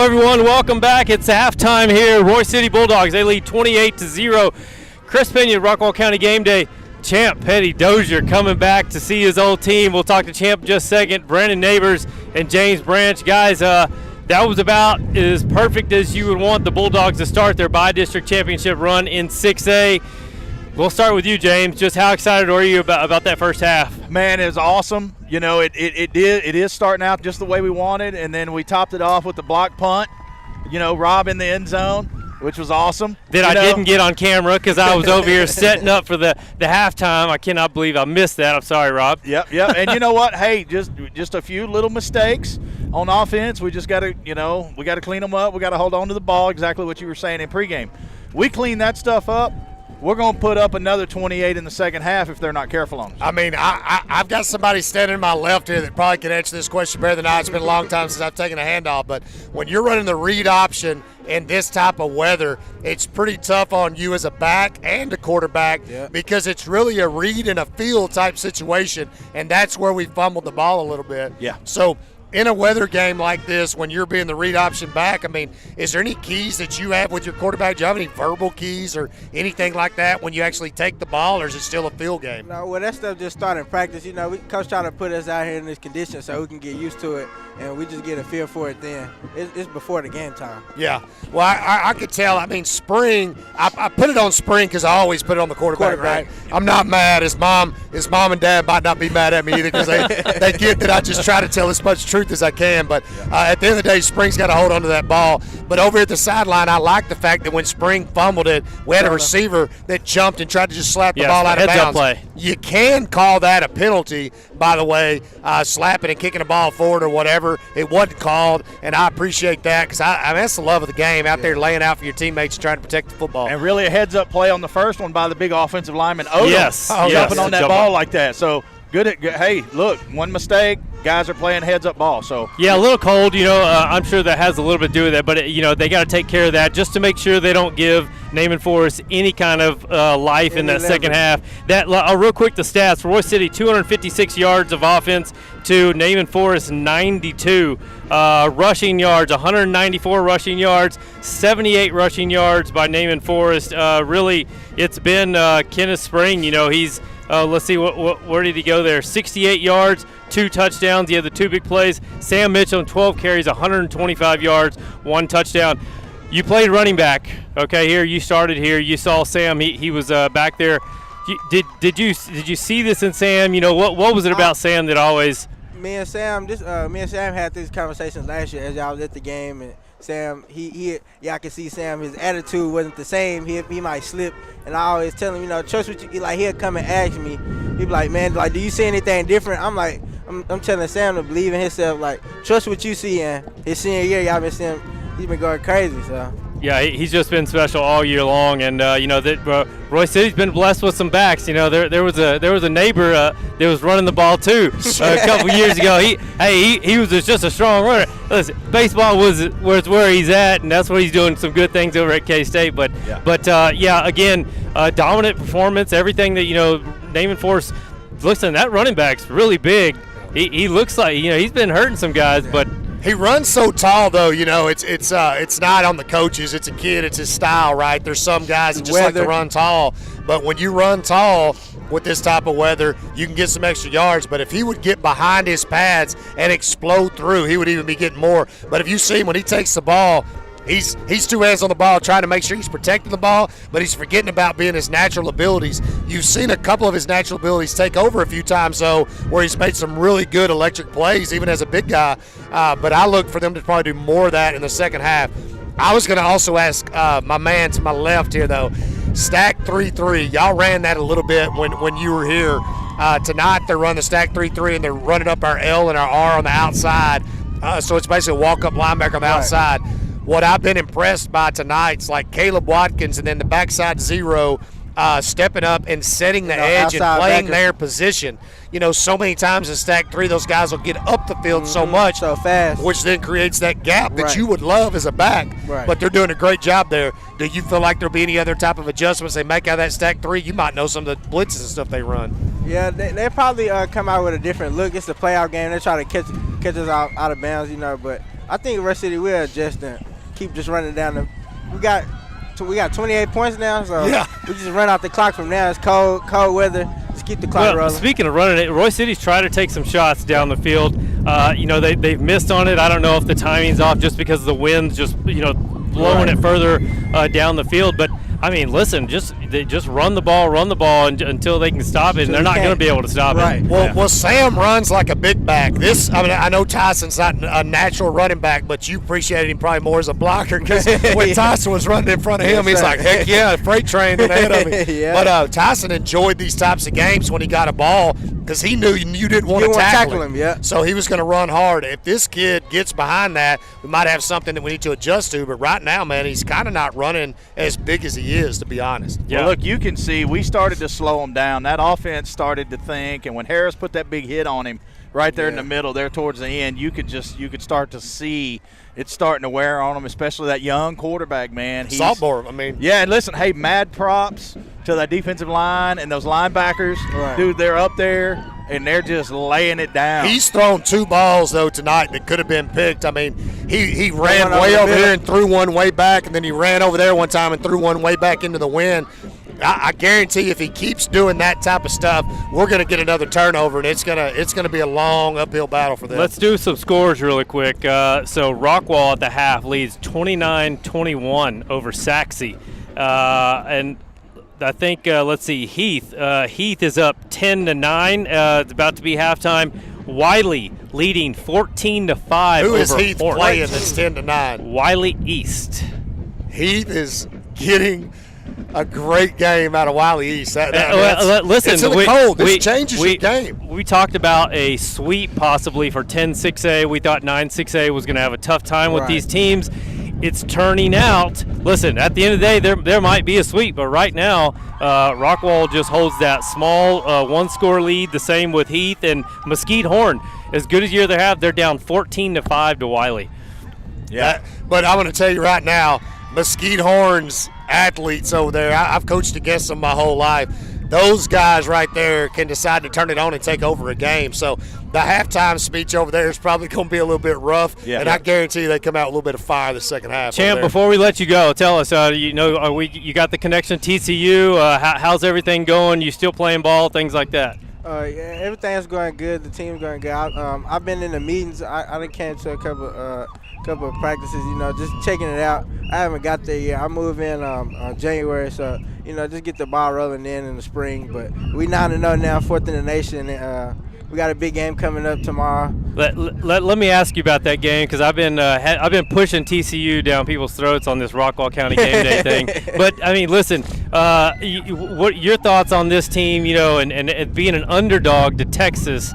Hello, everyone. Welcome back. It's halftime here. Roy City Bulldogs, they lead 28-0. Chris Pena, Rockwall County Game Day. Champ Petty Dozier coming back to see his old team. We'll talk to Champ in just a second. Brandon Neighbors and James Branch. Guys, that was about as perfect as you would want the Bulldogs to start their bi-district championship run in 6A. We'll start with you, James. Just how excited are you about that first half? Man, it was awesome. You know, it is starting out just the way we wanted, and then we topped it off with the block punt. You know, Rob in the end zone, which was awesome. Didn't get on camera because I was over here setting up for the halftime. I cannot believe I missed that. I'm sorry, Rob. Yep. And you know what? Hey, just a few little mistakes on offense. We just got to, we got to clean them up. We got to hold on to the ball, exactly what you were saying in pregame. We clean that stuff up, we're going to put up another 28 in the second half if they're not careful on us. I mean, I've got somebody standing to my left here that probably can answer this question better than I. It's been a long time since I've taken a handoff, but when you're running the read option in this type of weather, it's pretty tough on you as a back and a quarterback because it's really a read and a field type situation, and that's where we fumbled the ball a little bit. Yeah. So in a weather game like this, when you're being the read option back, I mean, is there any keys that you have with your quarterback? Do you have any verbal keys or anything like that when you actually take the ball, or is it still a field game? No, well, that stuff just started in practice. Coach trying to put us out here in this condition so we can get used to it, and we just get a feel for it then. It's before the game time. Yeah. Well, I could tell. I mean, spring, I put it on spring because I always put it on the quarterback, right? I'm not mad. His mom and dad might not be mad at me either because they get that I just try to tell as much truth as I can, but at the end of the day, Spring's got to hold on to that ball. But over at the sideline, I like the fact that when Spring fumbled it, we had a receiver that jumped and tried to just slap the ball out of bounds. Play. You can call that a penalty, by the way, slapping and kicking the ball forward or whatever. It wasn't called, and I appreciate that because I mean, that's the love of the game, out there laying out for your teammates and trying to protect the football. And really a heads-up play on the first one by the big offensive lineman, Odom, jumping on that ball like that. So good. Hey, look, one mistake. Guys are playing heads-up ball. So yeah, a little cold. I'm sure that has a little bit to do with that. But they got to take care of that just to make sure they don't give Naaman Forest any kind of life in that second half. That real quick, the stats: Roy City 256 yards of offense to Naaman Forest 92. Rushing yards, 194 rushing yards, 78 rushing yards by Naaman Forest. Really, it's been Kenneth Spring. He's let's see, where did he go there? 68 yards, 2 touchdowns. He had the 2 big plays. Sam Mitchell, 12 carries, 125 yards, 1 touchdown. You played running back, okay? Here, you started here. You saw Sam. He was back there. Did you see this in Sam? What was it about Sam that always? Me and Sam had these conversations last year as y'all was at the game, and Sam, I could see Sam. His attitude wasn't the same. He might slip, and I always tell him, trust what you. Like he'll come and ask me. He'd be like, man, like, do you see anything different? I'm like, I'm telling Sam to believe in himself. Like, trust what you see. And his senior year, y'all been seeing, he's been going crazy. So. Yeah, he's just been special all year long, and that Roy City's been blessed with some backs. There was a neighbor that was running the ball too a couple years ago. He was just a strong runner. Listen, baseball was where he's at, and that's where he's doing some good things over at K-State. But again, dominant performance. Everything that Naaman Forest. Listen, that running back's really big. He looks like he's been hurting some guys, but. He runs so tall, though. It's not on the coaches. It's a kid. It's his style, right? There's some guys that just like to run tall. But when you run tall with this type of weather, you can get some extra yards. But if he would get behind his pads and explode through, he would even be getting more. But if you see him when he takes the ball, he's 2 hands on the ball trying to make sure he's protecting the ball, but he's forgetting about being his natural abilities. You've seen a couple of his natural abilities take over a few times, though, where he's made some really good electric plays, even as a big guy. But I look for them to probably do more of that in the second half. I was going to also ask my man to my left here, though, stack 3-3. Y'all ran that a little bit when you were here. Tonight they're running the stack 3-3, and they're running up our L and our R on the outside. So it's basically a walk-up linebacker on the outside. What I've been impressed by tonight's like Caleb Watkins and then the backside 0 stepping up and setting the edge and playing their position. So many times in stack 3, those guys will get up the field so much, so fast, which then creates that gap that you would love as a back. Right. But they're doing a great job there. Do you feel like there'll be any other type of adjustments they make out of that stack 3? You might know some of the blitzes and stuff they run. Yeah, they probably come out with a different look. It's a playoff game. They try to catch us out of bounds, but I think Rush City will adjust and keep just running down the. We got 28 points now, so we just run out the clock from now. It's cold weather. Just keep the clock rolling. Speaking of running it, Roy City's trying to take some shots down the field. They've missed on it. I don't know if the timing's off just because of the wind's just blowing it further down the field, but. I mean, listen, just run the ball until they can stop it, and they're not going to be able to stop it. Well, Sam runs like a big back. I know Tyson's not a natural running back, but you appreciated him probably more as a blocker because when Tyson was running in front of him, he's like, heck yeah, freight train ahead of me. But Tyson enjoyed these types of games when he got a ball because he knew you didn't want to tackle him. Yeah. So he was going to run hard. If this kid gets behind that, we might have something that we need to adjust to. But right now, man, he's kind of not running as big as he is, to be honest. Yeah. Well, look, you can see we started to slow him down. That offense started to think, and when Harris put that big hit on him right there in the middle, there towards the end, you could start to see it's starting to wear on him, especially that young quarterback, man. Sophomore, I mean. Yeah, and listen, hey, mad props to that defensive line and those linebackers. Right. Dude, they're up there, and they're just laying it down. He's thrown 2 balls, though, tonight that could have been picked. I mean, he ran way over here and threw one way back, and then he ran over there one time and threw one way back into the wind. I guarantee if he keeps doing that type of stuff, we're going to get another turnover, and it's gonna be a long uphill battle for them. Let's do some scores really quick. So Rockwall at the half leads 29-21 over Saxe. And I think, let's see, Heath. Heath is up 10-9. It's about to be halftime. Wiley leading 14-5 Who over is Heath Horn. playing that's 10-9? Wiley East. Heath is getting a great game out of Wiley East. Listen, it's in the cold. This changes your game. We talked about a sweep possibly for 10-6A. We thought 9-6A was going to have a tough time with these teams. It's turning out. Listen, at the end of the day, there might be a sweep, but right now, Rockwall just holds that small one-score lead. The same with Heath and Mesquite Horn. As good as year they have, they're down 14-5 to Wiley. Yeah, but I'm going to tell you right now, Mesquite Horn's athletes over there, I've coached against them my whole life. Those guys right there can decide to turn it on and take over a game. So the halftime speech over there is probably going to be a little bit rough, and I guarantee you they come out with a little bit of fire the second half. Champ, before we let you go, tell us, you got the connection to TCU. How's everything going? You still playing ball, things like that? Yeah, everything's going good. The team's going good. I've been in the meetings. I done came to a couple of practices, just checking it out. I haven't got there yet. I move in January, so, just get the ball rolling in the spring. But we 9-0 now, 4th in the nation. We got a big game coming up tomorrow. Let me ask you about that game because I've been pushing TCU down people's throats on this Rockwall County game day thing. But I mean, listen, what your thoughts on this team? And being an underdog to Texas.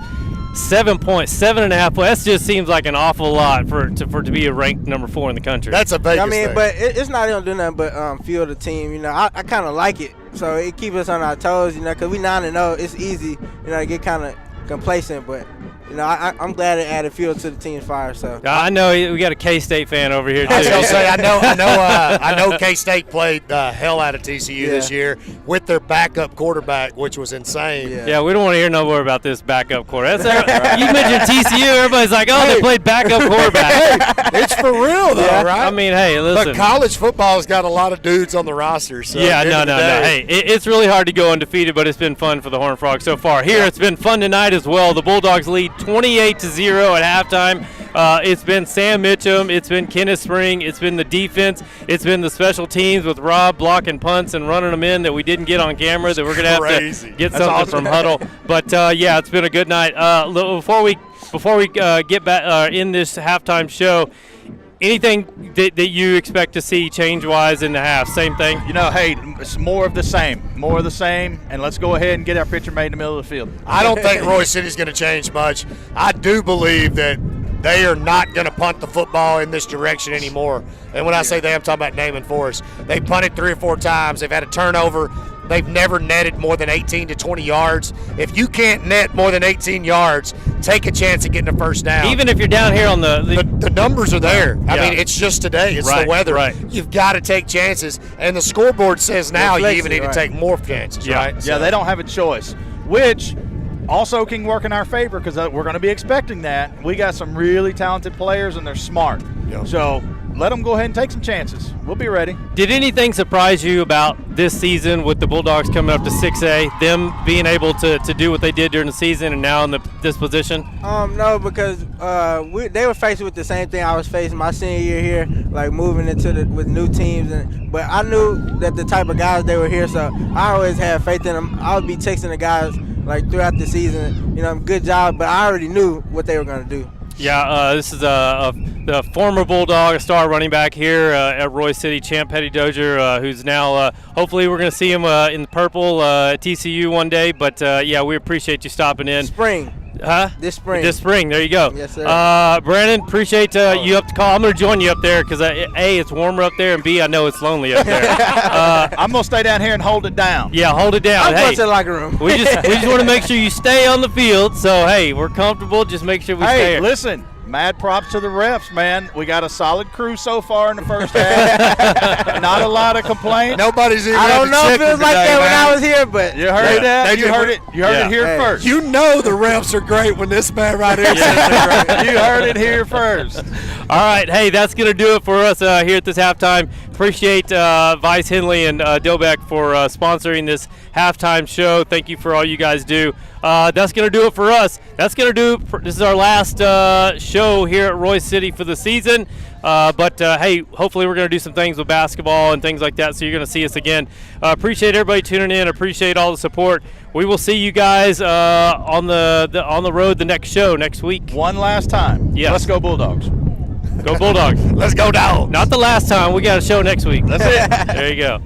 7 points, 7.5 points. That just seems like an awful lot for to be a ranked number 4 in the country. That's a Vegas thing. But it's not going to do nothing but fuel the team. I kind of like it, so it keeps us on our toes. Because we 9-0, it's easy, to get kind of complacent. But I'm glad it added fuel to the team's fire. So I know we got a K-State fan over here too. I was gonna say I know K-State played the hell out of TCU this year with their backup quarterback, which was insane. Yeah, we don't want to hear no more about this backup quarterback. You mentioned TCU, everybody's like, they played backup quarterback. It's for real though, right? I mean, hey, listen. But college football's got a lot of dudes on the roster. So no. Hey, it's really hard to go undefeated, but it's been fun for the Horned Frogs so far. Here, it's been fun tonight as well. The Bulldogs lead 28-0 at halftime. It's been Sam Mitchum, it's been Kenneth Spring, it's been the defense, it's been the special teams with Rob blocking punts and running them in that we didn't get on camera that we're going to have to get something from Huddle. But, it's been a good night. Before we get back in this halftime show, anything that you expect to see change-wise in the half? Same thing? Hey, it's more of the same, and let's go ahead and get our pitcher made in the middle of the field. I don't think Roy City's going to change much. I do believe that they are not going to punt the football in this direction anymore. And when I say they, I'm talking about Naaman Forest. They punted 3 or 4 times. They've had a turnover. They've never netted more than 18 to 20 yards. If you can't net more than 18 yards, take a chance at getting a first down. Even if you're down here on the numbers are there. I mean, it's just today. It's the weather. Right. You've got to take chances. And the scoreboard says now you even need to take more chances, right? Yeah, So they don't have a choice, which also can work in our favor because we're going to be expecting that. We got some really talented players, and they're smart. Yep. So let them go ahead and take some chances. We'll be ready. Did anything surprise you about this season with the Bulldogs coming up to 6A, them being able to do what they did during the season and now in this position? No, because they were faced with the same thing I was facing my senior year here, like moving into with new teams. But I knew that the type of guys they were here, so I always had faith in them. I would be texting the guys like throughout the season, good job. But I already knew what they were going to do. Yeah, this is the former Bulldog, a star running back here at Roy City, Champ Petty Dozier, who's now hopefully we're going to see him in the purple at TCU one day. But, yeah, we appreciate you stopping in. Spring. Huh? This spring. This spring. There you go. Yes, sir. Brandon, appreciate you up to call. I'm going to join you up there because, A, it's warmer up there, and B, I know it's lonely up there. I'm going to stay down here and hold it down. Yeah, hold it down. I'm hey, going to the locker room. we just want to make sure you stay on the field. So, hey, we're comfortable. Just make sure we stay Hey, here. listen. Mad props to the refs, man. We got a solid crew so far in the first half. Not a lot of complaints. Nobody's even. I don't know if it was like that when I was here, but You heard that? You heard it. You heard Yeah. it here Hey. first. You know the refs are great when this man right here says they're great. You heard it here first. All right, hey, that's going to do it for us here at this halftime. Appreciate Vice Henley and Dobek for sponsoring this halftime show. Thank you for all you guys do. That's going to do it for us. That's going to do. This is our last show here at Roy City for the season. But hey, hopefully we're going to do some things with basketball and things like that. So you're going to see us again. Appreciate everybody tuning in. Appreciate all the support. We will see you guys on the road the next show next week. One last time. Yes. Let's go Bulldogs. Go Bulldogs. Let's go down. Not the last time. We got a show next week. That's it. There you go.